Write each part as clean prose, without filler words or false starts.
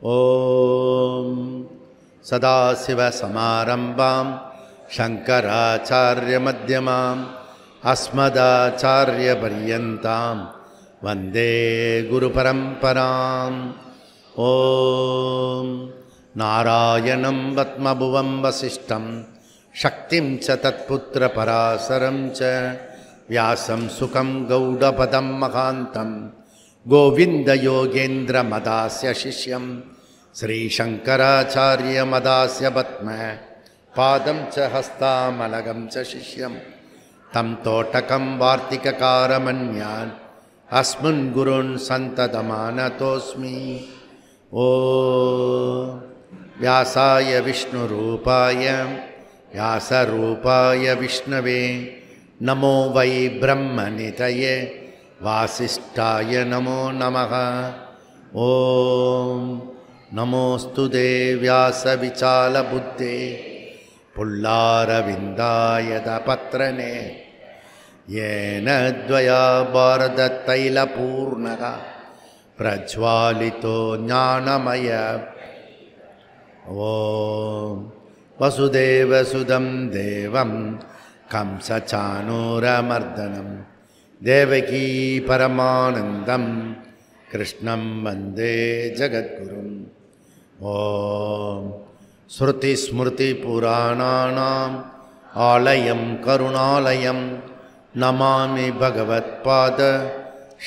ॐ सदाशिवसमारम्भां शङ्कराचार्यमध्यमाम् अस्मदाचार्यपर्यन्तां वन्दे गुरुपरम्पराम्। ॐ नारायणं वत्मभुवं वसिष्ठं शक्तिं च तत्पुत्रपराशरं च व्यासं सुखं गौडपदं महान्तं गोविन्दयोगेन्द्रमदास्य शिष्यं श्रीशङ्कराचार्यमदास्य पद्म पादं च हस्तामलगं च शिष्यं तं तोटकं वार्तिककारमन्यान् अस्मिन् गुरून् सन्ततमानतोऽस्मि। ॐ व्यासाय विष्णुरूपाय व्यासरूपाय विष्णवे नमो वै ब्रह्मनिधये वासिष्ठाय नमो नमः। ॐ नमोऽस्तु ते व्यासविशालबुद्धे पुल्लारविन्दायतपत्रने येन द्वया भारततैलपूर्णः प्रज्वालितो ज्ञानमय। ॐ वसुदेवसुतं देवं कंसचाणूरमर्दनं देवकी परमानन्दं कृष्णं वन्दे जगद्गुरुम्। ॐ श्रुतिस्मृतिपुराणानाम् आलयं करुणालयं नमामि भगवत्पाद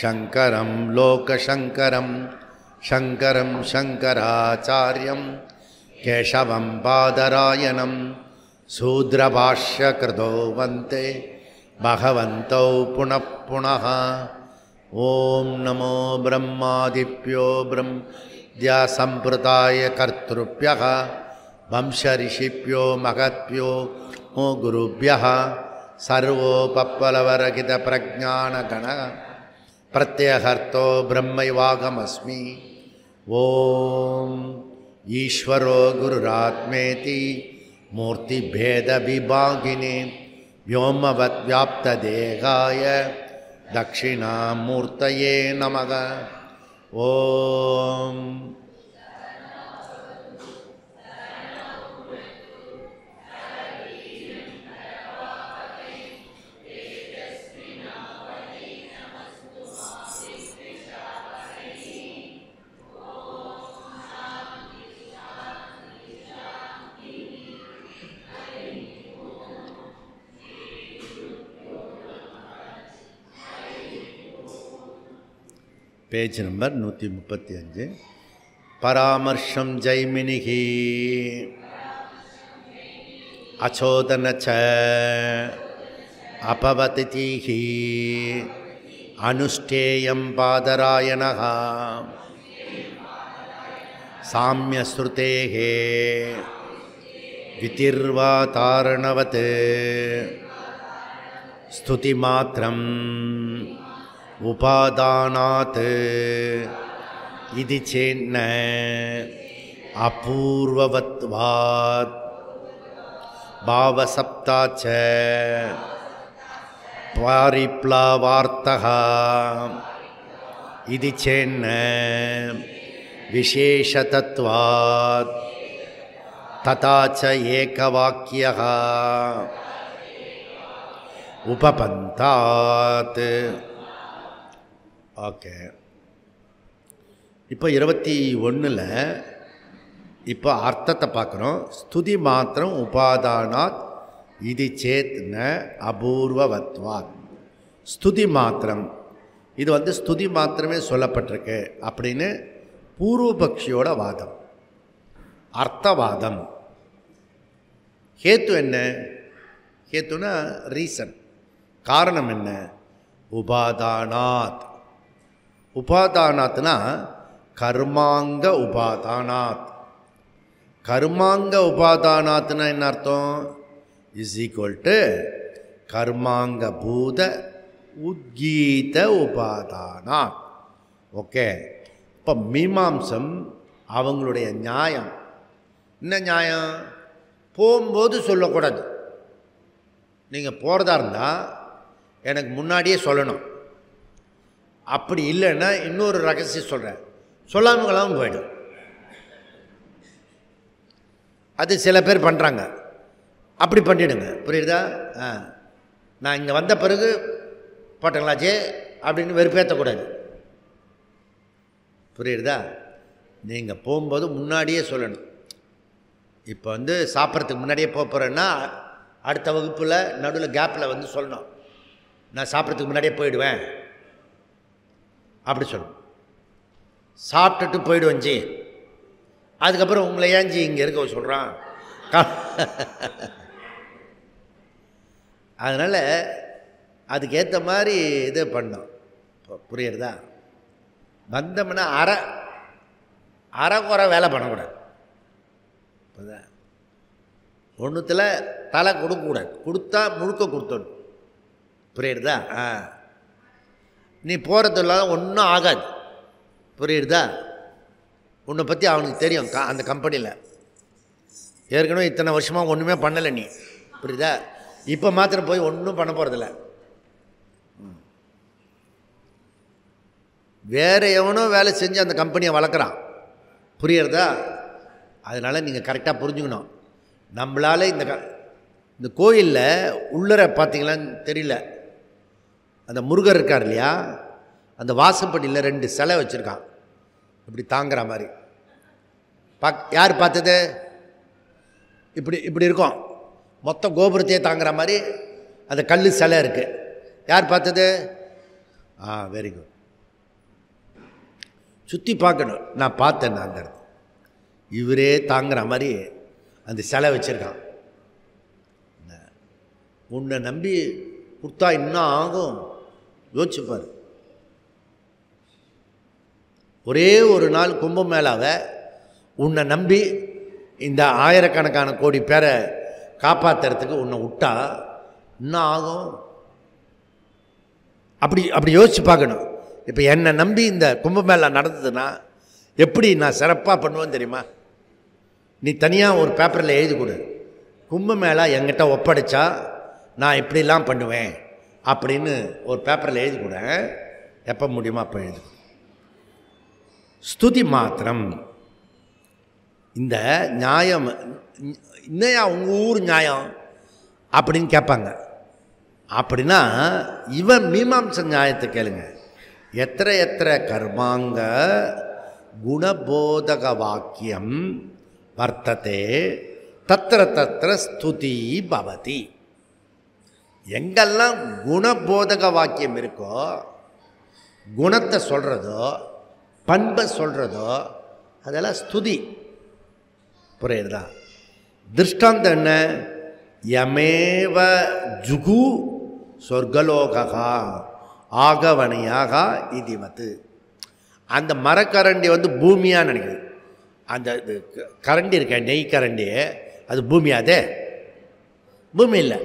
शङ्करं लोकशङ्करं शङ्करं शङ्कराचार्यं केशवं बादरायणं शूद्रभाष्यकृतो वन्दे भगवन्तौ पुनः पुनः। ॐ नमो ब्रह्मादिभ्यो ब्रह्मद्यासम्प्रदाय कर्तृभ्यः वंशऋषिभ्यो महद्भ्यो नमो गुरुभ्यः। सर्वोपप्लवरहितप्रज्ञानगणः प्रत्यहर्तो ब्रह्मैवाहमस्मि। ॐ ईश्वरो गुरुरात्मेति मूर्तिभेदविभागिने व्योमवद्व्याप्तदेहाय दक्षिणामूर्तये नमः। ॐ पेज नंबर 135 परामर्शं जैमिनिः अचोदन च अपवतिः अनुष्ठेयं पादरायणः साम्यश्रुतेः वितिर्वातारणवत् स्तुतिमात्रम् उपादानात् इति चेन्न अपूर्ववत्वात् भावसप्ता च पारिप्लावार्थः इति चेन्न विशेषतत्वात् तथा च एकवाक्यः उपपन्तात्। ஓகே, இப்போ 21ல் இப்போ அர்த்தத்தை பார்க்குறோம். ஸ்துதி மாத்திரம் உபாதானாத் இது சேத் ந அபூர்வவத்வாத். ஸ்துதி மாத்திரம் இது ஸ்துதி மாத்திரமே சொல்லப்பட்டிருக்கு அப்படின்னு பூர்வபக்ஷியோட வாதம், அர்த்தவாதம். ஹேத்து என்ன? ஹேத்துனா ரீசன், காரணம் என்ன? உபாதானாத். உபாதானாத்னா கர்மாங்க உபாதானாத். கர்மாங்க உபாதானாத்னா என்ன அர்த்தம்? இஸ் ஈக்குவல் டு கர்மாங்க பூத உத்கீத உபாதானாத். ஓகே, இப்போ மீமாம்சம் அவங்களுடைய நியாயம் என்ன? நியாயம் போகும்போது சொல்லக்கூடாது. நீங்கள் போகிறதா இருந்தால் எனக்கு முன்னாடியே சொல்லணும். அப்படி இல்லைன்னா இன்னொரு ரகசியம் சொல்கிறேன், சொல்லாமலாம் போயிடும். அது சில பேர் பண்ணுறாங்க. அப்படி பண்ணிவிடுங்க. புரியுதா? நான் இங்கே வந்த பிறகு போட்டங்களாச்சே அப்படின்னு வெறுப்பேற்றக்கூடாது. புரியுதா? நீங்கள் போகும்போது முன்னாடியே சொல்லணும். இப்போ சாப்பிட்றதுக்கு முன்னாடியே போகிறேன்னா அடுத்த வகுப்பில் நடுவில் கேப்பில் சொல்லணும், நான் சாப்பிட்றதுக்கு முன்னாடியே போயிடுவேன் அப்படி சொல்லணும். சாப்பிட்டுட்டு போயிடுவேன் ஜி, அதுக்கப்புறம் உங்களை ஏன் ஜி இங்கே இருக்க சொல்கிறான். அதனால் அதுக்கேற்ற மாதிரி இது பண்ணோம். புரியுறதா? வந்தோம்னா அரை குறை வேலை பண்ணக்கூடாது. ஒன்றுத்தில் தலை கொடுக்கக்கூடாது, கொடுத்தா முழுக்க கொடுத்துடணும். புரியுறதா? நீ போகிறது இல்லாத ஒன்றும் ஆகாது. புரியுறதா? உன்னை பற்றி அவனுக்கு தெரியும். அந்த கம்பெனியில் ஏற்கனவே இத்தனை வருஷமாக ஒன்றுமே பண்ணலை நீ. புரியுதா? இப்போ மாத்திரம் போய் ஒன்றும் பண்ண போகிறதில்ல. வேறு எவனோ வேலை செஞ்சு அந்த கம்பெனியை வளர்க்குறான். புரியுறதா? அதனால் நீங்கள் கரெக்டாக புரிஞ்சுக்கணும். நம்மளால் இந்த கோயிலில் உள்ளர பார்த்தீங்களான்னு தெரியல, அந்த முருகர் இருக்கார் இல்லையா, அந்த வாசப்படியில் 2 சிலை வச்சுருக்கான் இப்படி தாங்குற மாதிரி. யார் பார்த்தது? இப்படி இருக்கும், மொத்த கோபுரத்தையே தாங்குற மாதிரி அந்த கல் சிலை இருக்குது. யார் பார்த்தது? Very good. சுற்றி பார்க்கணும். நான் பார்த்தேன். அந்த இடத்துல இவரே தாங்குற மாதிரி அந்த சிலை வச்சுருக்கான். உன்னை நம்பி கொடுத்தா இன்னும் ஆகும், யோசிச்சுப்பார். ஒரே ஒரு நாள் கும்பமேளாவை உன்னை நம்பி இந்த ஆயிரக்கணக்கான கோடி பேரை காப்பாற்றுறதுக்கு உன்னை விட்டா இன்னும் ஆகும். அப்படி யோசிச்சு பார்க்கணும். இப்போ என்னை நம்பி இந்த கும்பமேளா நடந்ததுன்னா எப்படி நான் சிறப்பாக பண்ணுவேன்னு தெரியுமா? நீ தனியாக ஒரு பேப்பரில் எழுதி கொடு, கும்பமேளா என்கிட்ட ஒப்படைச்சா நான் இப்படிலாம் பண்ணுவேன் அப்படின்னு ஒரு பேப்பரில் எழுதி கொடு. எப்போ முடியுமோ அப்போ எழுதி. ஸ்துதி மாத்திரம். இந்த நியாயம் இன்னையா உங்கள் ஊர் நியாயம் அப்படின்னு கேட்பாங்க. அப்படின்னா இவன் மீமாம்ச நியாயத்தை கேளுங்க. எத்திர கர்மாங்க குணபோதக வாக்கியம் வர்த்ததே தத்திர ஸ்துதி பவதி. எங்கெல்லாம் குணபோதக வாக்கியம் இருக்கோ, குணத்தை சொல்கிறதோ பண்பை சொல்கிறதோ அதெல்லாம் ஸ்துதி. புரியுதா? திருஷ்டாந்தம் என்ன? யமேவ ஜுகு சொர்க்கலோகா ஆகவனியாக இதுவத்து. அந்த மரக்கரண்டி பூமியாக நினைக்குது. அந்த கரண்டி இருக்க நெய் கரண்டி அது பூமியாதே? பூமி இல்லை,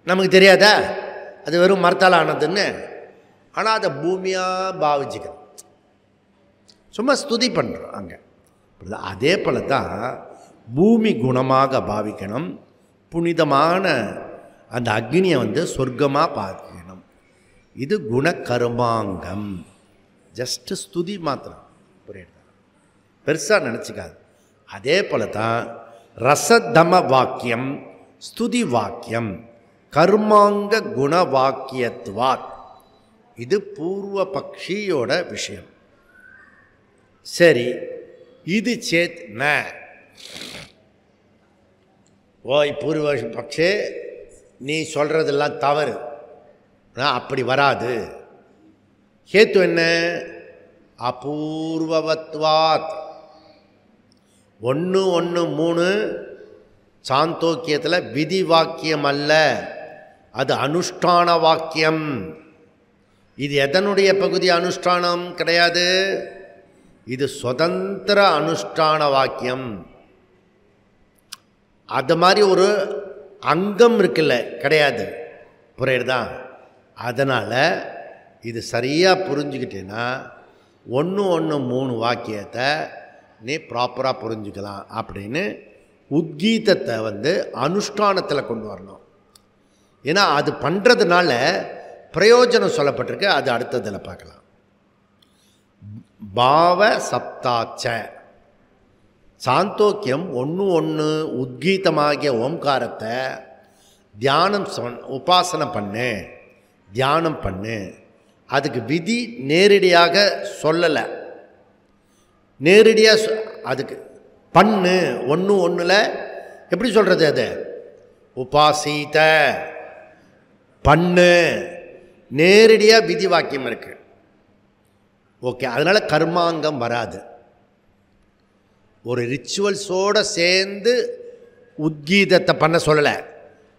நமக்கு தெரியாதா அது வெறும் மரத்தால் ஆனதுன்னு. ஆனால் அதை பூமியாக பாவிச்சுக்கிறோம், சும்மா ஸ்துதி பண்ணுறோம் அங்கே. அதே போல தான் பூமி குணமாக பாவிக்கணும், புனிதமான அந்த அக்னியை சொர்க்கமாக பார்க்கணும். இது குணகர்மாங்கம். ஜஸ்ட் ஸ்துதி மாத்திரம். புரியுது? பெருசாக நினச்சிக்காது. அதே போல தான் ரசதம வாக்கியம் ஸ்துதி வாக்கியம் கர்மாங்க குண வாக்கியத்துவாத். இது பூர்வ பக்ஷியோட விஷயம். சரி, இது சேத் ந ஓய் பூர்வ பக்ஷே, நீ சொல்கிறதெல்லாம் தவறு, அப்படி வராது. ஹேத்து என்ன? அபூர்வவத்வாத். 1:1:3 சாந்தோக்கியத்தில் விதி வாக்கியம் அல்ல, அது அனுஷ்டான வாக்கியம். இது எதனுடைய பகுதி? அனுஷ்டானம் கிடையாது, இது சுதந்திர அனுஷ்டான வாக்கியம். அது மாதிரி ஒரு அங்கம் இருக்குல்ல, கிடையாது. புரியுறதா? அதனால் இது சரியாக புரிஞ்சுக்கிட்டேன்னா 1:1:3 வாக்கியத்தை நீ ப்ராப்பராக புரிஞ்சுக்கலாம். அப்படின்னு உத்கீதத்தை அனுஷ்டானத்தில் கொண்டு வரணும். ஏன்னா அது பண்ணுறதுனால பிரயோஜனம் சொல்லப்பட்டிருக்கு. அது அடுத்ததில் பார்க்கலாம். பாவ சப்தாச்ச சாந்தோக்கியம் ஒன்று ஒன்று உத்கீதமாகிய ஓம்காரத்தை தியானம் உபாசனை பண்ணு, தியானம் பண்ணு. அதுக்கு விதி நேரடியாக சொல்லலை, நேரடியாக அதுக்கு பண்ணு. ஒன்று ஒன்றில் எப்படி சொல்கிறது? அது உபாசீத பண்ணு, நேரடியாக விதி வாக்கியம் இருக்கு. ஓகே, அதனால் கர்மாங்கம் வராது. ஒரு ரிச்சுவல்ஸோடு சேர்ந்து உத்கீதத்தை பண்ண சொல்லலை,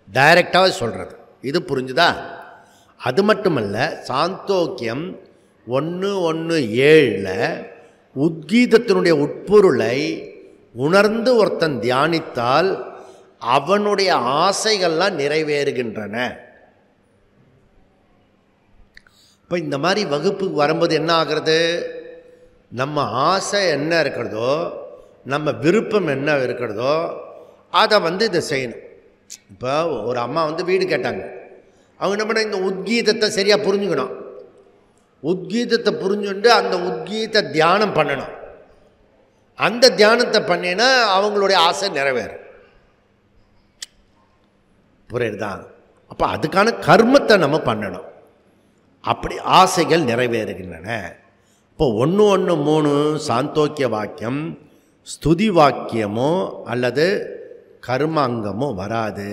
டைரெக்டாக சொல்கிறது. இது புரிஞ்சுதா? அது மட்டுமல்ல, சாந்தோக்கியம் 1:1:7 உத்கீதத்தினுடைய உட்பொருளை உணர்ந்து ஒருத்தன் தியானித்தால் அவனுடைய ஆசைகள்லாம் நிறைவேறுகின்றன. இப்போ இந்த மாதிரி வகுப்புக்கு வரும்போது என்ன ஆகிறது? நம்ம ஆசை என்ன இருக்கிறதோ, நம்ம விருப்பம் என்ன இருக்கிறதோ அதை இதை செய்யணும். இப்போ ஒரு அம்மா வீடு கேட்டாங்க. அவங்க என்ன பண்ண, இந்த உத்கீதத்தை சரியாக புரிஞ்சுக்கணும். உத்கீதத்தை புரிஞ்சுட்டு அந்த உத்கீத தியானம் பண்ணணும். அந்த தியானத்தை பண்ணினா அவங்களுடைய ஆசை நிறைவேறும். புரியுதுதான்? அப்போ அதுக்கான கர்மத்தை நம்ம பண்ணணும். அப்படி ஆசைகள் நிறைவேறுகின்றன. இப்போ 1:1:3 சாந்தோக்கிய வாக்கியம் ஸ்துதி வாக்கியமோ அல்லது கர்மாங்கமோ வராது.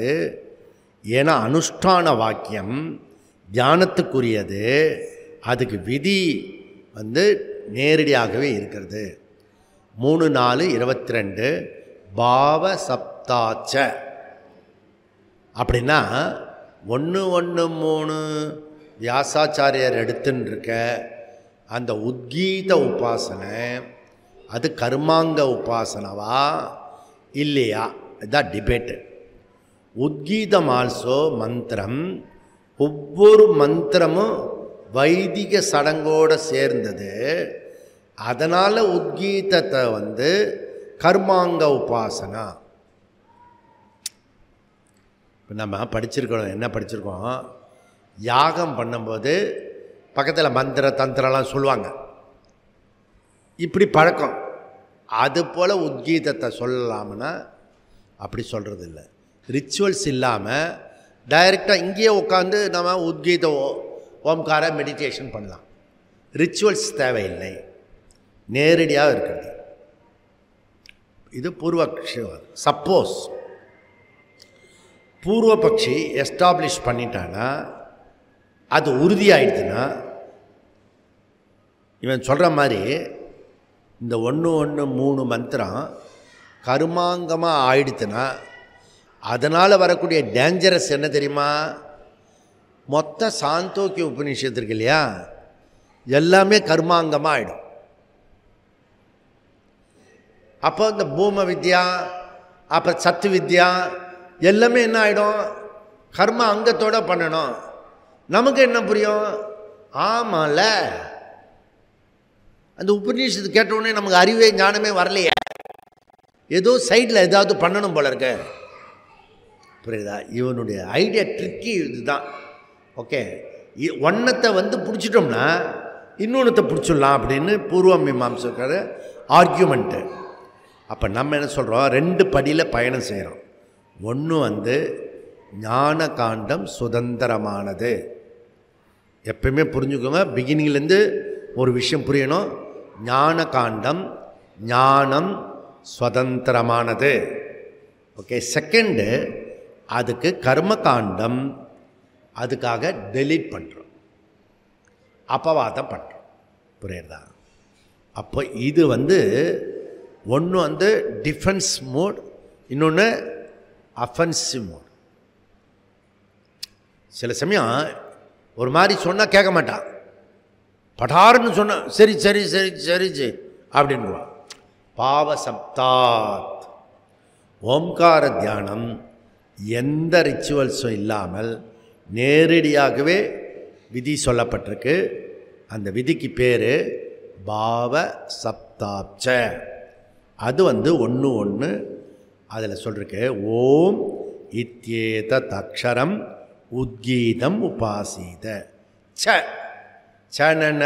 ஏன்னா அனுஷ்டான வாக்கியம் தியானத்துக்குரியது. அதுக்கு விதி நேரடியாகவே இருக்கிறது. 3:4:22 பாவ சப்தாச்ச அப்படின்னா 1:1:3 வியாசாச்சாரியர் எடுத்துன்னு இருக்க அந்த உத்கீத உபாசனை அது கர்மாங்க உபாசனவா இல்லையா? இதுதான் டிபேட்டு. உத்கீதம் ஆல்சோ மந்திரம். ஒவ்வொரு மந்திரமும் வைதிக சடங்கோடு சேர்ந்தது. அதனால் உத்கீதத்தை கர்மாங்க உபாசனா. இப்போ நம்ம படிச்சிருக்கோம், என்ன படிச்சிருக்கோம்? யாகம் பண்ணும்போது பக்கத்தில் மந்திர தந்திரம்லாம் சொல்லுவாங்க. இப்படி பழக்கம். அதுபோல் உத்கீதத்தை சொல்லலாம்னா அப்படி சொல்கிறது இல்லை. ரிச்சுவல்ஸ் இல்லாமல் டைரெக்டாக இங்கேயே உட்காந்து நம்ம உத்கீத ஓம்கார மெடிடேஷன் பண்ணலாம். ரிச்சுவல்ஸ் தேவையில்லை, நேரடியாக இருக்கிறது. இது பூர்வபக்ஷி. சப்போஸ் பூர்வபக்ஷி எஸ்டாப்ளிஷ் பண்ணிட்டான்னா, அது உறுதியாயிடுச்சுன்னா, இவன் சொல்கிற மாதிரி இந்த 1:1:3 மந்திரம் கர்மாங்கமாக ஆயிடுச்சுன்னா, அதனால் வரக்கூடிய டேஞ்சரஸ் என்ன தெரியுமா? மொத்த சாந்தோக்கிய உபநிஷத்து இருக்கு இல்லையா, எல்லாமே கர்மாங்கமாக ஆகிடும். அப்போ இந்த பூம வித்யா அப்புறம் சத்து வித்யா எல்லாமே என்ன ஆகிடும்? கர்ம அங்கத்தோடு பண்ணணும். நமக்கு என்ன புரியும்? ஆமாம்ல, அந்த உபநிஷத்து கேட்டவுடனே நமக்கு அறிவே ஞானமே வரலையே, ஏதோ சைடில் ஏதாவது பண்ணணும் போல இருக்க. புரியுதா? இவனுடைய ஐடியா ட்ரிக்கி இதுதான். ஓகே, ஒன்றத்தை பிடிச்சிட்டோம்னா இன்னொன்றத்தை பிடிச்சிடலாம் அப்படின்னு பூர்வ மீமாம்சக்கார ஆர்கியூமெண்ட்டு. அப்போ நம்ம என்ன சொல்கிறோம்? 2 படியில் பயணம் செய்கிறோம். ஒன்று ஞான காண்டம் சுதந்திரமானது. எப்பயுமே புரிஞ்சுக்கோங்க, பிகினிங்லேருந்து ஒரு விஷயம் புரியணும். ஞான காண்டம், ஞானம் சுதந்திரமானது. ஓகே. செகண்டு, அதுக்கு கர்ம காண்டம், அதுக்காக டெலீட் பண்ணுறோம், அபவாதம் பண்ணுறோம். புரியுறதா? அப்போ இது ஒன்று டிஃபென்ஸ் மோட், இன்னொன்று அஃபென்சிவ் மோட். சில சமயம் ஒரு மாதிரி சொன்னால் கேட்க மாட்டான், பட்டாருன்னு சொன்னால் சரி சரி சரி சரி சரி அப்படின்வான். பாவ சப்தாத் ஓம்கார தியானம் எந்த ரிச்சுவல்ஸும் இல்லாமல் நேரடியாகவே விதி சொல்லப்பட்டிருக்கு. அந்த விதிக்கு பேர் பாவ சப்தாப்ச. அது 1:1 அதில் சொல்லிருக்கு. ஓம் இத்யேத அக்ஷரம் உத்கீதம் உபாசீத. சன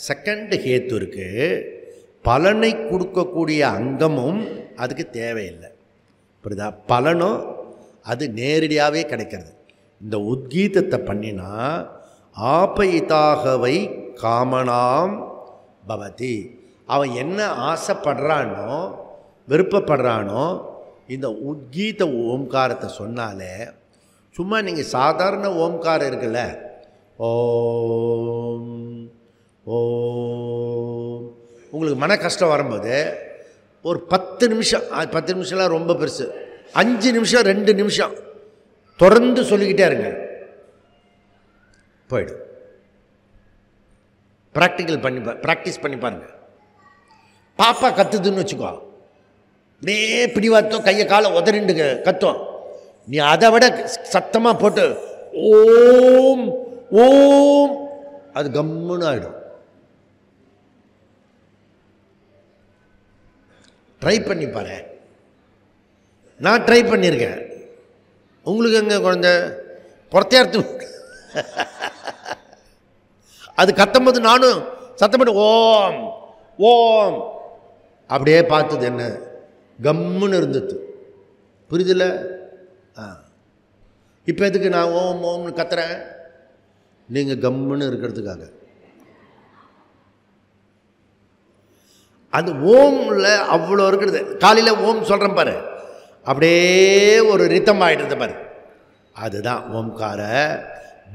செகண்ட் ஹேத்து இருக்கு. பலனை கொடுக்கக்கூடிய அங்கமும் அதுக்கு தேவையில்லை. புரியுதா? பலனும் அது நேரடியாகவே கிடைக்கிறது. இந்த உத்கீதத்தை பண்ணினா ஆபயிதாகவை காமனாம் பவதி. அவன் என்ன ஆசைப்படுறானோ விருப்பப்படுறானோ இந்த உத்கீத ஓம்காரத்தை சொன்னாலே, சும்மா நீங்கள் சாதாரண ஓம்காரம் இருக்குல்ல, ஓம் ஓம், உங்களுக்கு மன கஷ்டம் வரும்போது ஒரு 10 நிமிஷம், 10 நிமிஷம்லாம் ரொம்ப பெருசு, 5 நிமிஷம் 2 நிமிஷம் தொடர்ந்து சொல்லிக்கிட்டே இருங்க, போயிடும். ப்ராக்டிஸ் பண்ணி பாருங்க. பாப்பா கத்துதுன்னு வச்சுக்கோ, அப்படியே பிடிவாத்தம் கையை காலை உதறிண்டு கத்தும், நீ அதை விட சத்தமாக போட்டு ஓம் ஓம், அது கம்முன்னு ஆகிடும். ட்ரை பண்ணி பாரு. நான் ட்ரை பண்ணியிருக்கேன். உங்களுக்கு எங்கே குழந்தை புறத்தையார்த்து அது கத்தும்போது நானும் சத்தப்பட்டு ஓம் ஓம் அப்படியே பார்த்தது, என்ன கம்முன்னு இருந்தது. புரியுதில்ல? இப்போ எதுக்கு நான் ஓம் ஓம்னு கத்துறேன்? நீங்கள் கம்முன்னு இருக்கிறதுக்காக. அந்த ஓம்ல அவ்வளோ இருக்கிறது. காலையில் ஓம் சொல்கிறேன் பாரு, அப்படியே ஒரு ரித்தம் ஆகிடுறது பாரு, அதுதான் ஓம்கார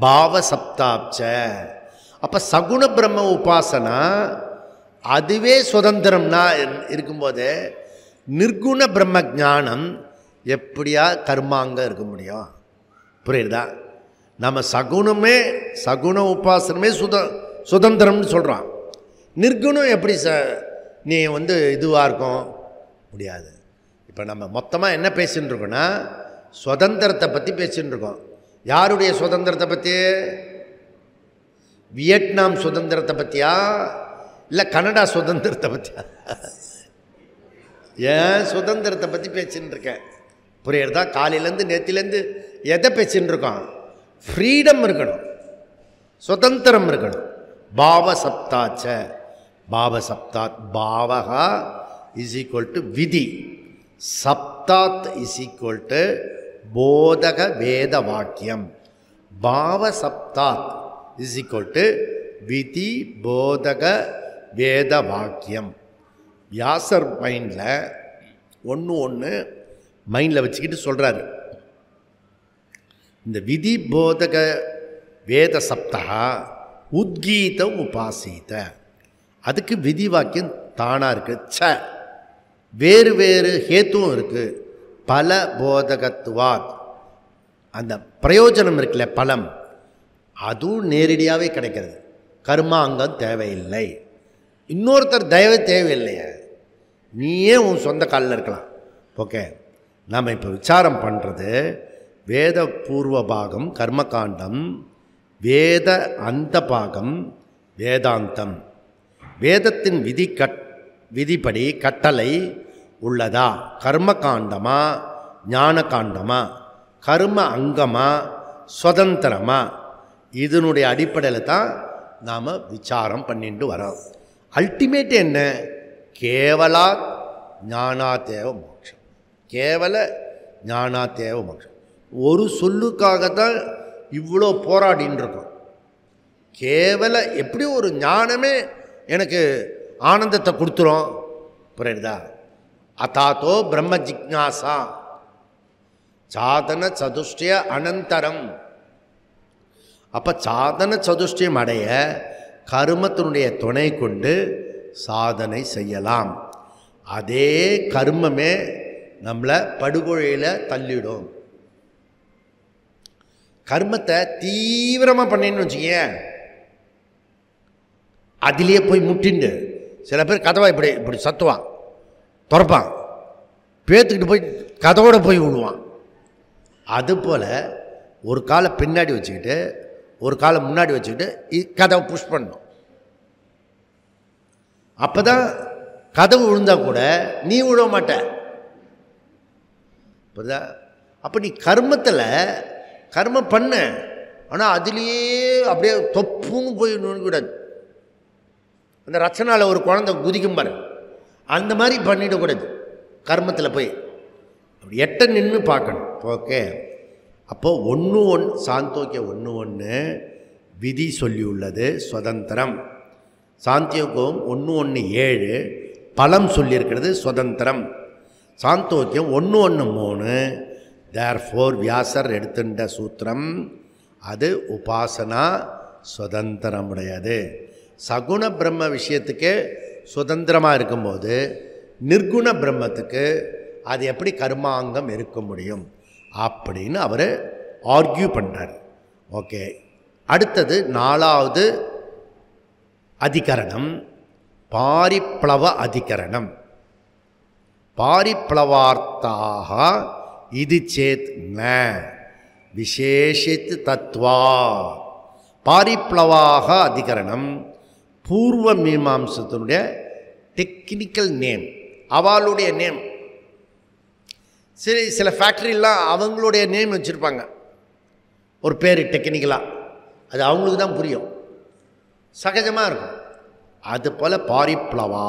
பாவ சப்தாப்ச. அப்போ சகுண பிரம்ம உபாசனா அதுவே சுதந்திரம்னா இருக்கும்போது நிர்குண பிரம்ம ஞானம் எப்படியா கர்மாங்க இருக்க முடியும்? புரியுதா? நம்ம சகுண உபாசனமே சுதந்திரம்னு சொல்கிறோம். நிர்குணம் எப்படி நீ இதுவாக இருக்கும் முடியாது. இப்போ நம்ம மொத்தமாக என்ன பேசின்னு இருக்கோன்னா சுதந்திரத்தை பற்றி பேசின்னு இருக்கோம். யாருடைய சுதந்திரத்தை பற்றி? வியட்நாம் சுதந்திரத்தை பற்றியா இல்லை கனடா சுதந்திரத்தை பற்றியா? ஏன் சுதந்திரத்தை பற்றி பேசின்னு இருக்கேன். புரியுறதா? காலையிலேருந்து நேத்திலேருந்து எதை பேசின்னு இருக்கோம்? ஃப்ரீடம் இருக்கணும், சுதந்திரம் இருக்கணும். பாவ சப்தாச்ச, பாவ சப்தாத், பாவகா இஸ் ஈக்குவல் டு விதி, சப்தாத் இஸ் ஈக்குவல் டு போதக வேத வாக்கியம். பாவ சப்தாத் இஸ் ஈக்குவல் டு விதி போதக வேத வாக்கியம். வியாசர் மைண்டில் ஒன்று மைண்டில் வச்சுக்கிட்டு சொல்கிறாரு, இந்த விதி போதக வேத சப்தா உத்கீத உபாசித, அதுக்கு விதி வாக்கியம் தானாக இருக்குது. வேறு வேறு ஹேத்துவும் இருக்குது. பல போதகத்துவாத், அந்த பிரயோஜனம் இருக்குல்ல பலம், அதுவும் நேரடியாகவே கிடைக்கிறது. கர்மாங்கம் தேவையில்லை, இன்னொருத்தர் தயவு தேவையில்லையே, நீயே உன் சொந்த காலில் இருக்கலாம். ஓகே, நாம் இப்போ விசாரம் பண்ணுறது வேத பூர்வ பாகம் கர்மகாண்டம், வேத அந்த பாகம் வேதாந்தம். வேதத்தின் விதிப்படி கட்டளை உள்ளதா? கர்ம காண்டமா ஞான காண்டமா, கர்ம அங்கமா சுதந்திரமா? இதனுடைய அடிப்படையில் தான் நாம் விசாரம் பண்ணிட்டு வரோம். அல்டிமேட் என்ன? கேவலா ஞானாத்தேவ மோட்சம். கேவல ஞானாத்தேவ மோட்சம். ஒரு சொல்லுக்காகத்தான் இவ்வளோ போராடின்னு இருக்கோம். கேவல எப்படி ஒரு ஞானமே எனக்கு ஆனந்தத்தை கொடுத்துரும். புரியுதா? அதாத்தோ பிரம்ம ஜிக்ஞாசா சாதன சதுஷ்டய அனந்தரம். அப்போ சாதன சதுஷ்டயம் அடைய கர்மத்தினுடைய துணை கொண்டு சாதனை செய்யலாம். அதே கர்மமே நம்மளை படுகொழியில் தள்ளிடும். கர்மத்தை தீவிரமாக பண்ணின்னு வச்சுக்கேன், அதிலே போய் முட்டிண்டு சில பேர் கதவை இப்படி சத்துவான், திறப்பான், பேத்துக்கிட்டு போய் கதவோட போய் விடுவான். அதுபோல் ஒரு காலை பின்னாடி வச்சுக்கிட்டு ஒரு காலை முன்னாடி வச்சுக்கிட்டு கதவை புஷ் பண்ணணும். அப்போ தான் கதவு விழுந்தா கூட நீ விழ மாட்ட. புரியுதா? அப்போ நீ கர்மம் பண்ண, ஆனால் அதுலேயே அப்படியே தொப்புன்னு போய் நுழைக்கூடாது. அந்த ரச்சனாவில் ஒரு குழந்தை குதிக்கும் பாரு, அந்த மாதிரி பண்ணிடக்கூடாது. கர்மத்தில் போய் அப்படி எட்ட நின்று பார்க்கணும். ஓகே, அப்போது ஒன்று சாந்தோக்கிய ஒன்று விதி சொல்லியுள்ளது சுதந்திரம். சாந்தியோகம் 1:1 7 பலம் சொல்லியிருக்கிறது சுதந்திரம். சாந்தோக்கியம் 1:1 3 தேர்ஃபோர் வியாசர் எடுத்துட்ட சூத்திரம் அது உபாசனா சுதந்திரமுடையது. சகுண பிரம்ம விஷயத்துக்கு சுதந்திரமாக இருக்கும்போது நிர்குண பிரம்மத்துக்கு அது எப்படி கர்மாங்கம் இருக்க முடியும் அப்படின்னு அவர் ஆர்கியூ பண்ணுறார். ஓகே, அடுத்தது 4வது அதிகரணம் பாரிப்ளவ அதிகரணம். பாரிப்ளவார்த்தாக இது சேத் ந விசேஷித் தத்வா. பாரிப்ளவாக அதிகரணம் பூர்வ மீமாம்சத்தினுடைய டெக்னிக்கல் நேம், அவளுடைய நேம். சரி, சில ஃபேக்ட்ரிலாம் அவங்களுடைய நேம் வச்சுருப்பாங்க, ஒரு பேர் டெக்னிக்கலாக, அது அவங்களுக்கு தான் புரியும், சகஜமாக இருக்கும். அதுபோல் பாரிப்ளவா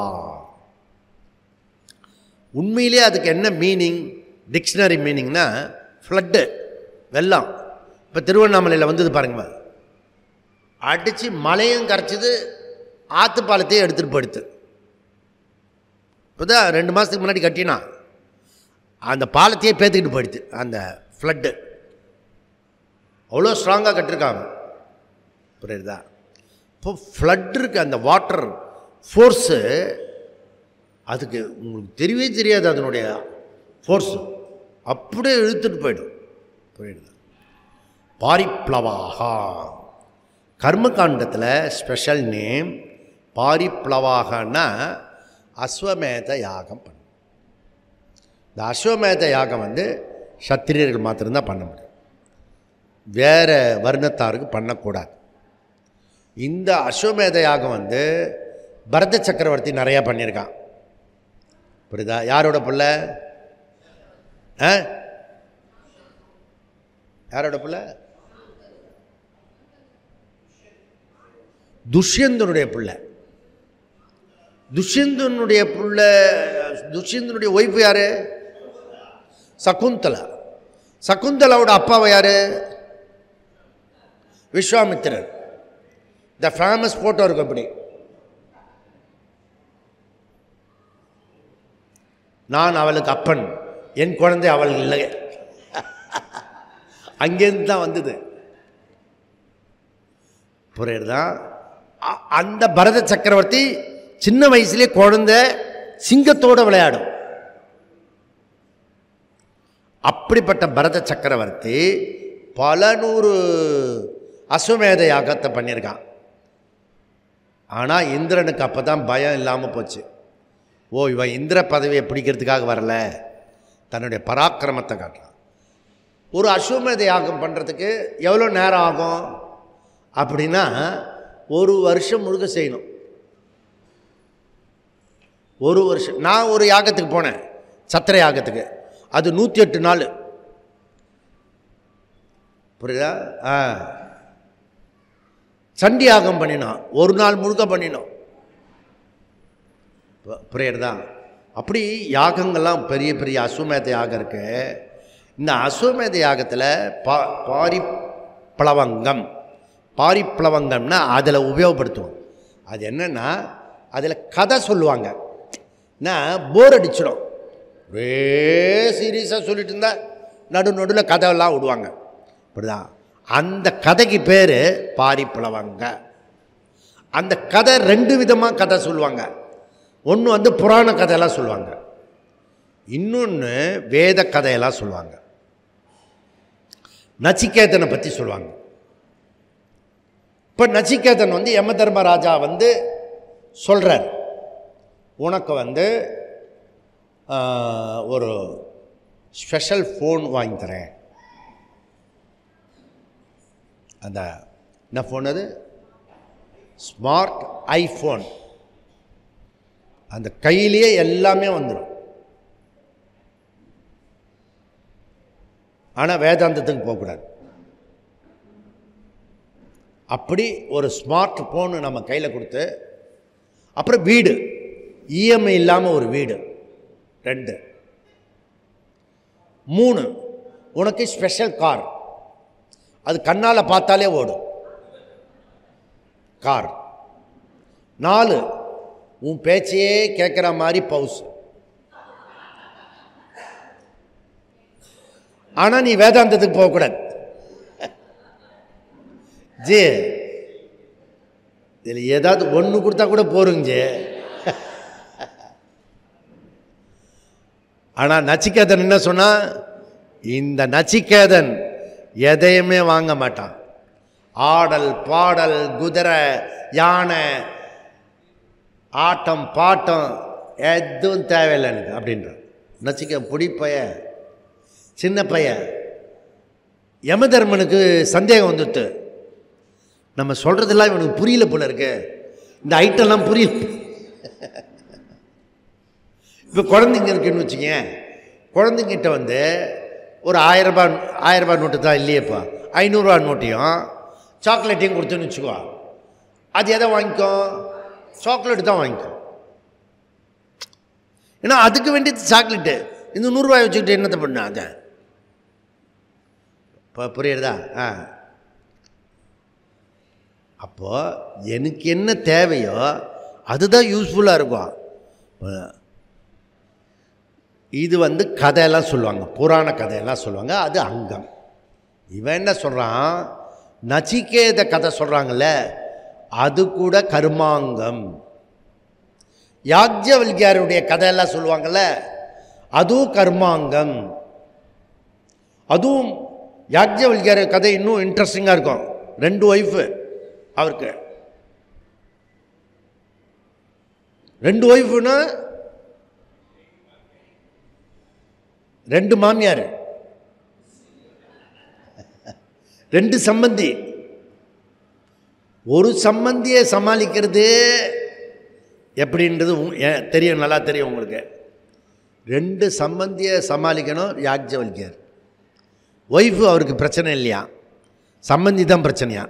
உண்மையிலே அதுக்கு என்ன மீனிங், டிக்ஷனரி மீனிங்னா ஃப்ளட்டு, வெள்ளம். இப்போ திருவண்ணாமலையில் வந்தது பாருங்க, அடித்து மலையும் கரைச்சிது, ஆற்று பாலத்தையும் எடுத்துகிட்டு போயிடுது. இப்போ தான் 2 மாதத்துக்கு முன்னாடி கட்டினா அந்த பாலத்தையே பேத்துக்கிட்டு போயிடுது அந்த ஃப்ளட்டு. அவ்வளோ ஸ்ட்ராங்காக கட்டிருக்காங்க, புரியுதா? இப்போ ஃப்ளட் இருக்குது, அந்த வாட்டர் ஃபோர்ஸு அதுக்கு உங்களுக்கு தெரியவே தெரியாது, அதனுடைய ஃபோர்ஸு அப்படியே இழுத்துட்டு போயிடும், புரியுதா? பாரிப்ளவாகா கர்மகாண்டத்தில் ஸ்பெஷல் நேம் பாரிப்ளவாகனா அஸ்வமேத யாகம் பண்ண. இந்த அஸ்வமேத யாகம் சத்திரியர்கள் மாத்திரம்தான் பண்ண முடியும், வேறு வர்ணத்தாருக்கு பண்ணக்கூடாது. இந்த அஸ்வமேத யாகம் பரத சக்கரவர்த்தி நிறையா பண்ணியிருக்கான், புரியுதா? யாரோட பிள்ளை? யாரோட பிள்ளை? துஷ்யந்தனுடைய பிள்ளை. துஷ்யந்தனுடைய பிள்ளை, துஷ்யந்தனுடைய ஒய்ஃபு யாரு? சகுந்தலா. சகுந்தலாவோட அப்பாவை யாரு? விஸ்வாமித்திரர். இந்த ஃபேமஸ் போட்டோ இருக்கு, அப்படி நான் அவளுக்கு அப்பன், என் குழந்தை அவள் இல்லை, அங்கேருந்து தான் வந்தது, புரியுதா? அந்த பரத சக்கரவர்த்தி சின்ன வயசுலேயே குழந்தை சிங்கத்தோடு விளையாடும். அப்படிப்பட்ட பரத சக்கரவர்த்தி பல 100 அஸ்வமேத யாகத்தை பண்ணியிருக்கான். ஆனால் இந்திரனுக்கு அப்போ தான் பயம் இல்லாமல் போச்சு. ஓ, இவன் இந்திர பதவியை பிடிக்கிறதுக்காக வரல, தன்னுடைய பராக்கிரமத்தை காட்டுறான். ஒரு அஸ்வமேத யாகம் பண்ணுறதுக்கு எவ்வளோ நேரம் ஆகும் அப்படின்னா 1 வருஷம் முழுக்க செய்யணும். 1 வருஷம். நான் ஒரு யாகத்துக்கு போனேன், சத்திர யாகத்துக்கு, அது 108 நாள், புரியுதா? சண்டி யாகம் பண்ணினோம், 1 நாள் முழுக்க பண்ணினோம், புரியுறதா? அப்படி யாகங்கள்லாம் பெரிய பெரிய அஸ்வமேத யாகம் இருக்கு. இந்த அஸ்வமேத யாகத்தில் பாரிப்ளவங்கம், பாரிப்ளவங்கம்னா அதில் உபயோகப்படுத்துவோம். அது என்னென்னா அதில் கதை சொல்லுவாங்க. நான் போர் அடிச்சிடும், ஒரே சீரியஸாக சொல்லிட்டு இருந்தால் நடுவில் கதையெல்லாம் விடுவாங்க, அப்படிதான். அந்த கதைக்கு பேர் பாரிப்ளவங்க. அந்த கதை 2 விதமாக கதை சொல்லுவாங்க. ஒன்று புராண கதையெல்லாம் சொல்லுவாங்க, இன்னொன்று வேத கதையெல்லாம் சொல்லுவாங்க. நச்சிகேதனை பற்றி சொல்லுவாங்க. இப்போ நச்சிகேதன் யம தர்மராஜா சொல்கிறார், உனக்கு ஒரு ஸ்பெஷல் ஃபோன் வாங்கி தரேன். அந்த என்ன ஃபோன்? அது ஸ்மார்ட் ஐஃபோன். அந்த கையிலேயே எல்லாமே வந்துடும். ஆனால் வேதாந்தத்துக்கு போகக்கூடாது. அப்படி ஒரு ஸ்மார்ட் ஃபோனு நம்ம கையில் கொடுத்து, அப்புறம் வீடு, இஎம்ஐ இல்லாமல் ஒரு வீடு, 2 3 உனக்கு ஸ்பெஷல் கார், அது கண்ணால் பார்த்தாலே ஓடும் கார். 4 உன் பேச்சையே கேட்குற மாதிரி பவுஸ். ஆனால் நீ வேதாந்தத்துக்கு போகக்கூடாது. ஜி இதில் ஏதாவது ஒன்று கொடுத்தா கூட போருங்க ஜி. ஆனால் நச்சிகேதன் என்ன சொன்னால், இந்த நச்சிகேதன் எதையுமே வாங்க மாட்டான். ஆடல் பாடல் குதிரை யானை ஆட்டம் பாட்டம் எதுவும் தேவையில்லை எனக்கு அப்படின்ற நச்சிகேதன். பொடி பையன், சின்ன பையன். யமதர்மனுக்கு சந்தேகம் வந்துட்டு, நம்ம சொல்கிறதெல்லாம் இவனுக்கு புரியல போல இருக்கு, இந்த ஐட்டம்லாம் புரியல. இப்போ குழந்தைங்க இருக்குன்னு வச்சுங்க, குழந்தைங்கிட்ட வந்து ஒரு 1000 ரூபாய் நோட்டு தான் இல்லையேப்பா, 500 ரூபா நோட்டையும் சாக்லேட்டையும் கொடுத்துன்னு வச்சுக்கோ, அது எதை வாங்கிக்கோ? சாக்லேட்டு தான் வாங்கிக்கோ. ஏன்னா அதுக்கு வேண்டியது சாக்லேட்டு. இந்த 100 ரூபாய் வச்சுக்கிட்டு என்னத்தை பண்ண அதை? இப்போ புரியுறதா? அப்போது எனக்கு என்ன தேவையோ அதுதான் யூஸ்ஃபுல்லாக இருக்கும். இது வந்து கதையெல்லாம் சொல்லுவாங்க, புராண கதையெல்லாம் சொல்லுவாங்க, அது அங்கம். இவன் என்ன சொல்கிறான், நச்சிகேத கதை சொல்கிறாங்கல்ல, அது கூட கர்மாங்கம். யாக்ஞவல்கியருடைய கதையெல்லாம் சொல்லுவாங்கள்ல, அதுவும் கர்மாங்கம். அதுவும் யாக்ஞவல்கியர் கதை இன்னும் இன்ட்ரெஸ்டிங்காக இருக்கும். 2 ஒய்ஃபு அவருக்கு. 2 ஒய்ஃபுன்னா 2 மாமியார், 2 சம்பந்தி. ஒரு சம்பந்தியை சமாளிக்கிறது எப்படின்றது தெரியும், நல்லா தெரியும் உங்களுக்கு. 2 சம்பந்தியை சமாளிக்கணும் யாக்ஞவல்கியர். ஒய்ஃபு அவருக்கு பிரச்சனை இல்லையா, சம்பந்தி தான் பிரச்சனையா.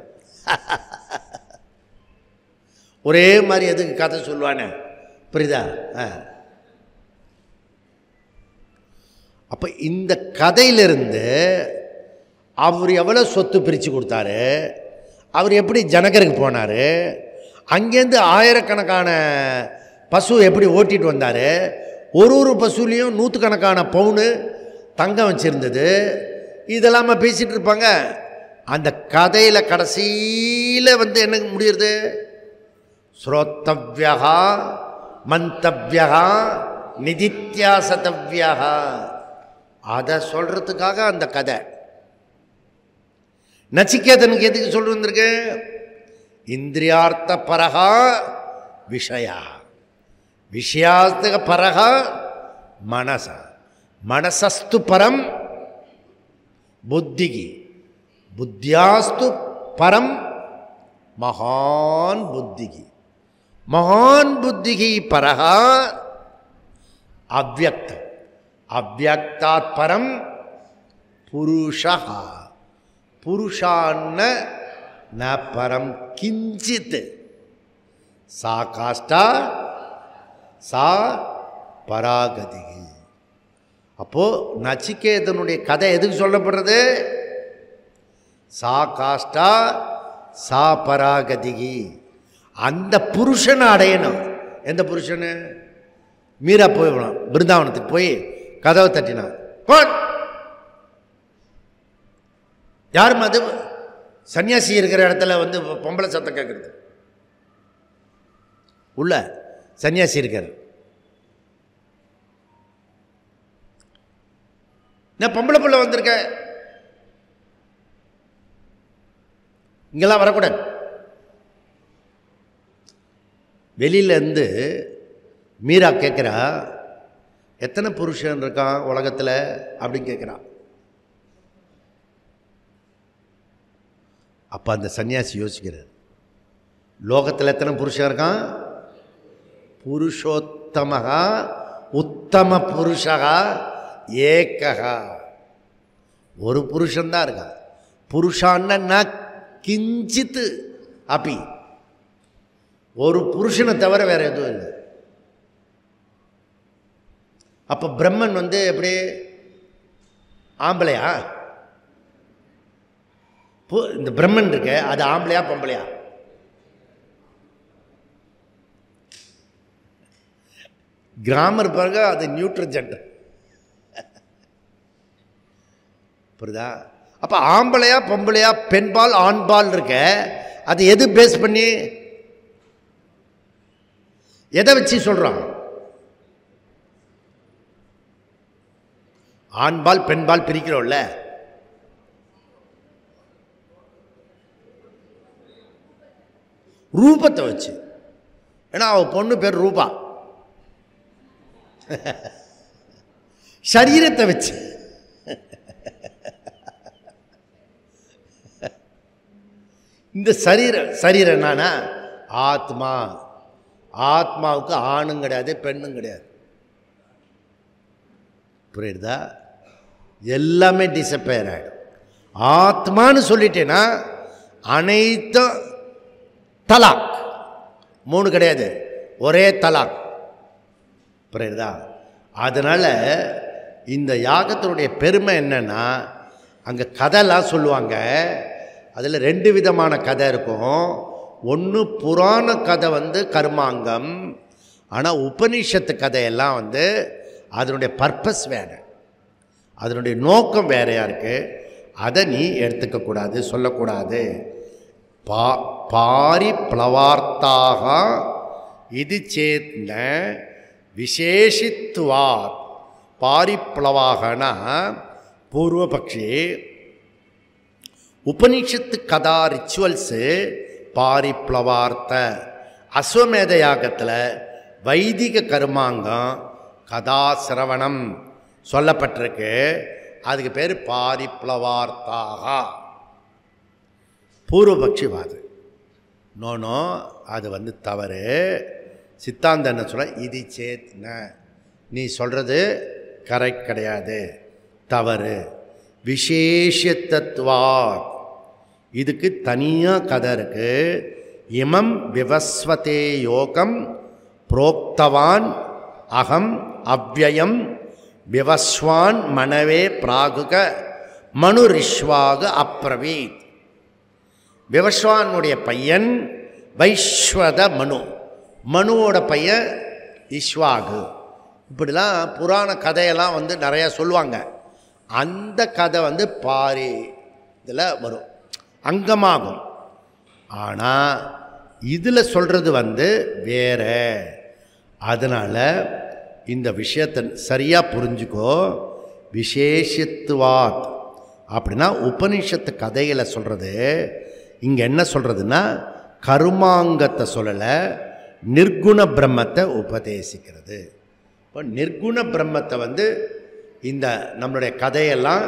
ஒரே மாதிரி எதுக்கு கதை சொல்லுவானே, புரியுதா? அப்போ இந்த கதையிலிருந்து அவர் எவ்வளோ சொத்து பிரித்து கொடுத்தாரு, அவர் எப்படி ஜனகருக்கு போனார், அங்கேருந்து ஆயிரக்கணக்கான பசு எப்படி ஓட்டிகிட்டு வந்தார், ஒரு பசுலேயும் 100கணக்கான பவுனு தங்கம் வச்சுருந்தது, இதெல்லாம் பேசிகிட்டு இருப்பாங்க. அந்த கதையில் கடைசியில் வந்து என்ன முடியுது, ஸ்ரோத்தவ்யா மந்தவ்யா நிதித்தியாசதவ்யா, அதை சொல்கிறதுக்காக அந்த கதை. நச்சிகேதனுக்கு எதுக்கு சொல்ல வந்திருக்கு, இந்திரியார்த்த பரகா விஷயா, விஷயார்த்த பரகா மனச, மனசஸ்து பரம் புத்திகி, புத்தியாஸ்து பரம் மகான் புத்திகி, மகான் புத்திகி பரகா அவ்யக்தம், அவ்யக்தாத் பரம் புருஷா, புருஷான்ன ந பரம் கிஞ்சித், சா காஷ்டா சா பராகதி. அப்போது நச்சிகேதனுடைய கதை எதுக்கு சொல்லப்படுறது, சா காஷ்டா சா பராகதி, அந்த புருஷனை அடையணும். எந்த புருஷனு? மீரா போயிடணும், பிருந்தாவனத்துக்கு போய் கதவை தட்டினான். யாரும் அது சன்னியாசி இருக்கிற இடத்துல வந்து பொம்பளை சத்தம் கேட்குறது, உள்ள சன்னியாசி இருக்கார். நான் பொம்பளை பிள்ளை வந்திருக்கேன், இங்கெல்லாம் வரக்கூடாது. வெளியிலேருந்து மீரா கேட்குறா, எத்தனை புருஷன் இருக்கான் உலகத்தில் அப்படின்னு கேட்குறான். அப்போ அந்த சன்னியாசி யோசிக்கிறார், லோகத்தில் எத்தனை புருஷன் இருக்கான், புருஷோத்தமகா உத்தம புருஷகா ஏகா, ஒரு புருஷன்தான் இருக்கான். புருஷான்னா கிஞ்சித்து அப்பி, ஒரு புருஷனை தவிர வேற எதுவும் இல்லை. அப்போ பிரம்மன் வந்து எப்படி ஆம்பளையா? இந்த பிரம்மன் இருக்க அது ஆம்பளையா பொம்பளையா? கிராமர் பாருங்க, அது நியூட்ரல் ஜெண்டர். புரியுதா? அப்ப ஆம்பளையா பொம்பளையா, பெண்பால் ஆண்பால் இருக்க, அது எது பேஸ் பண்ணி, எதை வச்சு சொல்றான்? ஆண்பால் பெண்பால் பிரிக்கிறோம்ல, ரூபத்தை வச்சு. ஏன்னா அவ பொண்ணு பேர் ரூபா. சரீரத்தை வச்சு. இந்த சரீரம் என்னன்னா ஆத்மா. ஆத்மாவுக்கு ஆணும் கிடையாது பெண்ணும் கிடையாது. புரியுதா? எல்லாமே டிசப்பேர் ஆகிடும். ஆத்மான்னு சொல்லிட்டேன்னா அனைத்தும் தலாக். 3 கிடையாது, ஒரே தலாக். புரியுதா? அதனால் இந்த யாகத்தினுடைய பெருமை என்னன்னா, அங்கே கதைலாம் சொல்லுவாங்க. அதில் 2 விதமான கதை இருக்கும். ஒன்று புராண கதை கர்மாங்கம். ஆனால் உபனிஷத்து கதையெல்லாம் அதனுடைய பர்பஸ் வேறு, அதனுடைய நோக்கம் வேறையாக இருக்குது. அதை நீ எடுத்துக்கக்கூடாது, சொல்லக்கூடாது. பாரி பிளவார்த்தாக இது சேத்ன விசேஷித்துவார். பாரிப்ளவாகனா பூர்வபக்ஷி. உபனிஷத்து கதா ரிச்சுவல்ஸு பாரிப்ளவார்த்த. அஸ்வமேத யாகத்தில் வைதிக கர்மாங்கம் கதா சிரவணம் சொல்லப்பட்டிருக்கு. அதுக்கு பேர் பாரிப்ளவார்த்தாக. பூர்வபக்ஷிவாது. நோனோ, அது தவறு. சித்தாந்தம் என்ன சொல்ல, இது சேத்ன, நீ சொல்கிறது கரெக்ட் கிடையாது, தவறு. விசேஷத்துவா, இதுக்கு தனியாக கதை இருக்கு. இமம் விவஸ்வதே யோகம் புரோக்தவான் அகம் அவ்யயம் விவஸ்வான் மனவே பிராகுக மனுரிஷ்வாக அப்ரவீத். விவஸ்வானுடைய பையன் வைஸ்வத மனு, மனுவோட பையன் இஷ்வாகு. இப்படிலாம் புராண கதையெல்லாம் நிறையா சொல்லுவாங்க. அந்த கதை பாரி இதில் வரும், அங்கமாகும். ஆனால் இதில் சொல்கிறது வேற. அதனால் இந்த விஷயத்தை சரியாக புரிஞ்சுக்கோ. விசேஷத்துவாத் அப்படின்னா உபனிஷத்து கதைகளை சொல்கிறது. இங்கே என்ன சொல்கிறதுன்னா கர்மாங்கத்தை சொல்லலை, நிர்குண பிரம்மத்தை உபதேசிக்கிறது. இப்போ நிர்குண பிரம்மத்தை இந்த நம்மளுடைய கதையெல்லாம்,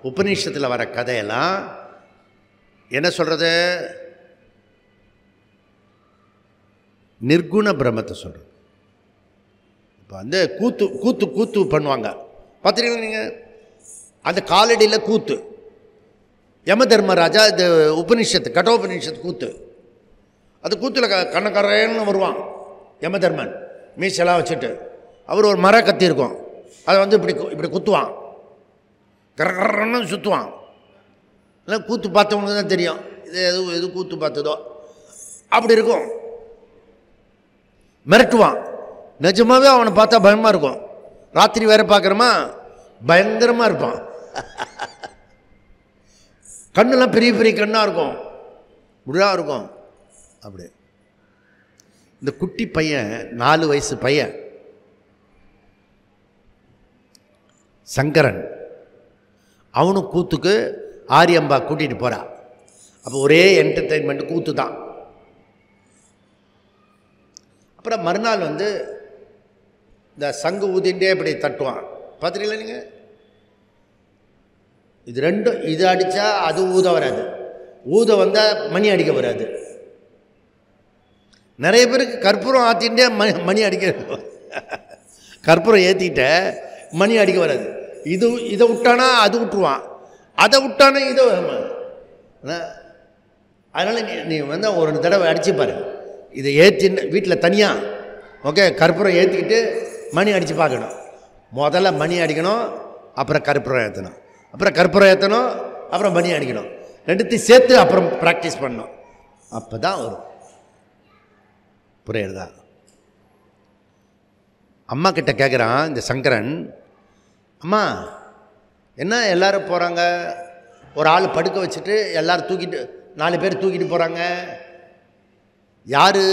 உபநிஷத்தில் வர கதையெல்லாம் என்ன சொல்கிறது? நிர்குண பிரம்மத்தை சொல்கிறது. இப்போ கூத்து கூத்து கூத்து பண்ணுவாங்க பார்த்துருக்கீங்க நீங்கள்? அந்த காலடியில் கூத்து. யம தர்மராஜா இது உபனிஷத்து, கடோபனிஷத்து கூத்து. அது கூத்தில் கண்ணக்கரைன்னு வருவான் யம தர்மன், மீசெல்லாம் வச்சுட்டு. அவர் ஒரு மர கத்தி இருக்கும், அதை இப்படி இப்படி குத்துவான், கரன்னு சுற்றுவான். இல்லை கூத்து பார்த்தவங்களுக்கு தான் தெரியும் இது எது கூத்து பார்த்ததோ. அப்படி இருக்கும், மிரட்டுவான். நிஜமாகவே அவனை பார்த்தா பயமாக இருக்கும். ராத்திரி வேறு பார்க்குறோமா, பயங்கரமாக இருப்பான். கண்ணெல்லாம் பெரிய பெரிய கண்ணாக இருக்கும், முடியாக இருக்கும். அப்படி இந்த குட்டி பையன், 4 வயசு பையன் சங்கரன், அவனும் கூத்துக்கு ஆரியம்பா கூட்டிகிட்டு போகிறா. அப்போ ஒரே என்டர்டெயின்மெண்ட் கூத்து தான். அப்புறம் மறுநாள் இந்த சங்கு ஊதிண்டே இப்படி தட்டுவான். பார்த்துருக்கீங்களா நீங்கள்? இது ரெண்டும், இது அடித்தா அது ஊத வராது, ஊத வந்தால் மணி அடிக்க வராது. நிறைய பேருக்கு கற்பூரம் ஆற்றிகிட்டே மணி அடிக்க, கற்பூரம் ஏற்றிக்கிட்ட மணி அடிக்க வராது. இதை விட்டானா அது விட்டுருவான், அதை விட்டானா இதை. அதனால் நீ ஒரு தடவை அடிச்சுப்பாரு. இதை ஏற்றின்னு வீட்டில் தனியாக ஓகே கற்பூரம் ஏற்றிக்கிட்டு மணி அடித்து பார்க்கணும். முதல்ல மணி அடிக்கணும், அப்புறம் கற்பூரம் ஏற்றணும். அப்புறம் கற்பூரம் ஏற்றணும், அப்புறம் பனி அடிக்கணும், ரெண்டுத்தையும் சேர்த்து அப்புறம் ப்ராக்டிஸ் பண்ணணும். அப்போ தான் வரும். புரியுறதா? அம்மா கிட்ட கேட்குறான் இந்த சங்கரன், அம்மா என்ன எல்லாரும் போகிறாங்க, ஒரு ஆள் படுக்க வச்சுட்டு எல்லோரும் தூக்கிட்டு 4 பேர் தூக்கிட்டு போகிறாங்க, யார்?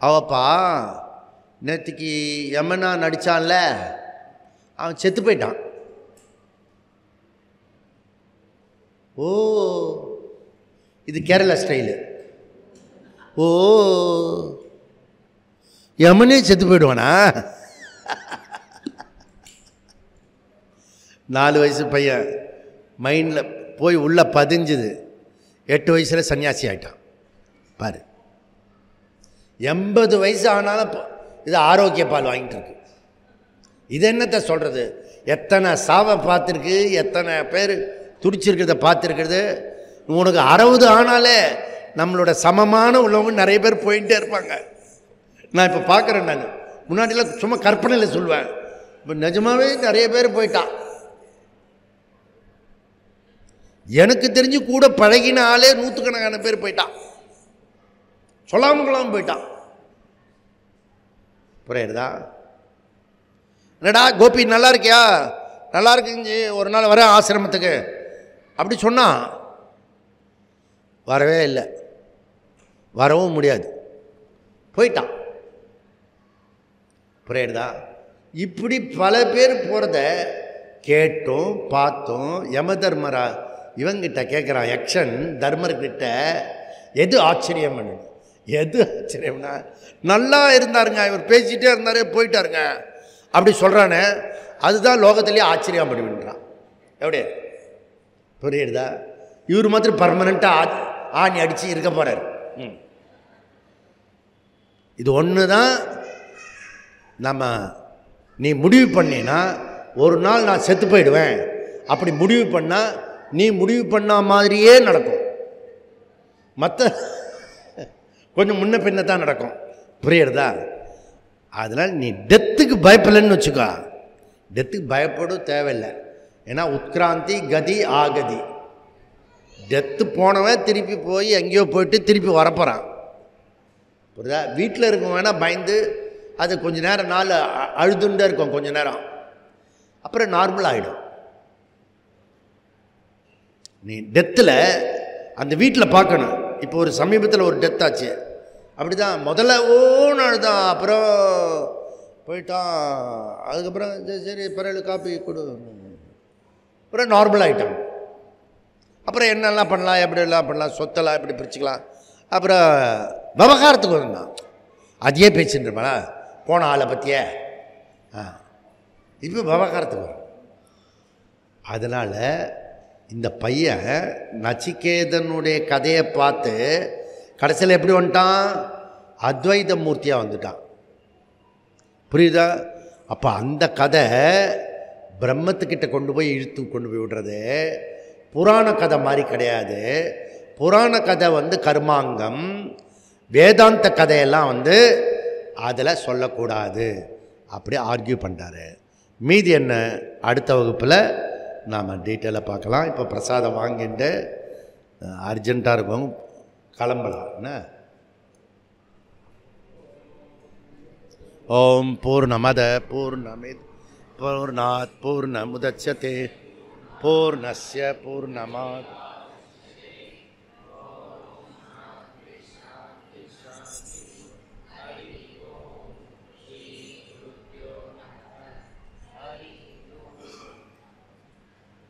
அவப்பா நேற்றுக்கு யமனா நடித்தான்ல, அவன் செத்து போயிட்டான். ஓ, இது கேரளா ஸ்டைலு. ஓ, யமனே செத்து போயிடுவானா? 4 வயசு பையன் மைண்டில் போய் உள்ளே பதிஞ்சுது. 8 வயசில் சன்னியாசி ஆகிட்டான் பாரு. 80 வயசு ஆனாலும் இது ஆரோக்கிய பால் வாங்கிட்டு இருக்கு. இது என்னத்தை சொல்கிறது? எத்தனை சாவை பார்த்துருக்கு, எத்தனை பேர் துடிச்சிருக்கிறத பார்த்துருக்கிறது. உனக்கு 60 ஆனாலே நம்மளோட சமமான உள்ளவங்க நிறைய பேர் போயிட்டே இருப்பாங்க. நான் இப்போ பார்க்குறேன். நான் முன்னாடிலாம் சும்மா கற்பனையில் சொல்லுவேன், இப்போ நிஜமாகவே நிறைய பேர் போயிட்டான். எனக்கு தெரிஞ்சு கூட பழகின ஆளே 100கணக்கான பேர் போயிட்டான், சொல்லாமல் போயிட்டான். புரியுறதா? என்னடா கோபி நல்லா இருக்கியா? நல்லா இருக்குங்க, ஒரு நாள் வர ஆசிரமத்துக்கு அப்படி சொன்னான். வரவே இல்லை, வரவும் முடியாது, போயிட்டான். புரியுறதா? இப்படி பல பேர் போகிறத கேட்டோம் பார்த்தோம். யம தர்மரா இவங்கிட்ட கேட்குறான் யக்ஷன் தர்மர்கிட்ட, எது ஆச்சரியம் பண்ணு? எது ஆச்சரியம்னா, நல்லா இருந்தாருங்க, இவர் பேசிகிட்டே இருந்தாரே போயிட்டாருங்க அப்படி சொல்கிறானே, அதுதான் லோகத்திலேயே ஆச்சரியம் பண்ணுவின்றான். எப்படி? புரியுறதா? இவர் மாத்திரம் பர்மனெண்ட்டாக ஆணி அடித்து இருக்க போகிறார். இது ஒன்று தான் நம்ம, நீ முடிவு பண்ணினா ஒரு நாள் நான் செத்து போயிடுவேன் அப்படி முடிவு பண்ணால் நீ முடிவு பண்ண மாதிரியே நடக்கும். மற்ற கொஞ்சம் முன்ன பின்ன தான் நடக்கும். புரியுறதா? அதனால் நீ டெத்துக்கு பயப்படலன்னு வச்சுக்கோ. டெத்துக்கு பயப்படும் தேவையில்லை. ஏன்னா உத்கிராந்தி கதி ஆகதி. டெத்து போனவன் திருப்பி போய் எங்கேயோ போயிட்டு திருப்பி வரப்போகிறான். புரியுதா? வீட்டில் இருக்கும் வேணால் பயந்து அது கொஞ்ச நேரம் நாள் அழுதுண்டே இருக்கும், கொஞ்ச நேரம், அப்புறம் நார்மல் ஆகிடும். நீ டெத்தில் அந்த வீட்டில் பார்க்கணும். இப்போ ஒரு சமீபத்தில் ஒரு டெத் ஆச்சு, அப்படி தான். முதல்ல நாள் தான், அப்புறம் போயிட்டான். அதுக்கப்புறம் சரி பிறகு காப்பி கொடு, அப்புறம் நார்மல் ஆகிட்டான். அப்புறம் என்னெல்லாம் பண்ணலாம், எப்படிலாம் பண்ணலாம், சொத்தெல்லாம் எப்படி பிரிச்சுக்கலாம், அப்புறம் விவகாரத்துக்கு வந்தான். அதையே பேச்சுட்டு இருப்பானா போன ஆளை பற்றியே. இப்போ விவகாரத்துக்கு வரும். அதனால் இந்த பையன் நச்சிகேதனுடைய கதையை பார்த்து கடைசியில் எப்படி வந்துட்டான்? அத்வைத மூர்த்தியாக வந்துட்டான். புரியுதா? அப்போ அந்த கதை பிரம்மத்துக்கிட்ட கொண்டு போய் இழுத்து கொண்டு போய் விடுறது புராண கதை மாதிரி கிடையாது. புராண கதை கர்மாங்கம், வேதாந்த கதையெல்லாம் அதில் சொல்லக்கூடாது அப்படி ஆர்கியூ பண்ணுறாரு. மீதி என்ன அடுத்த வகுப்பில் நாம் டீட்டெயிலாக பார்க்கலாம். இப்போ பிரசாதம் வாங்கிட்டு அர்ஜெண்ட்டாக இருக்கும், கிளம்பலாம். என்ன? ஓம் பூர்ணமத பூர்ணமித் பூர்ணாத் பூர்ணமுதச்யதே பூர்ணஸ்ய பூர்ணமாத்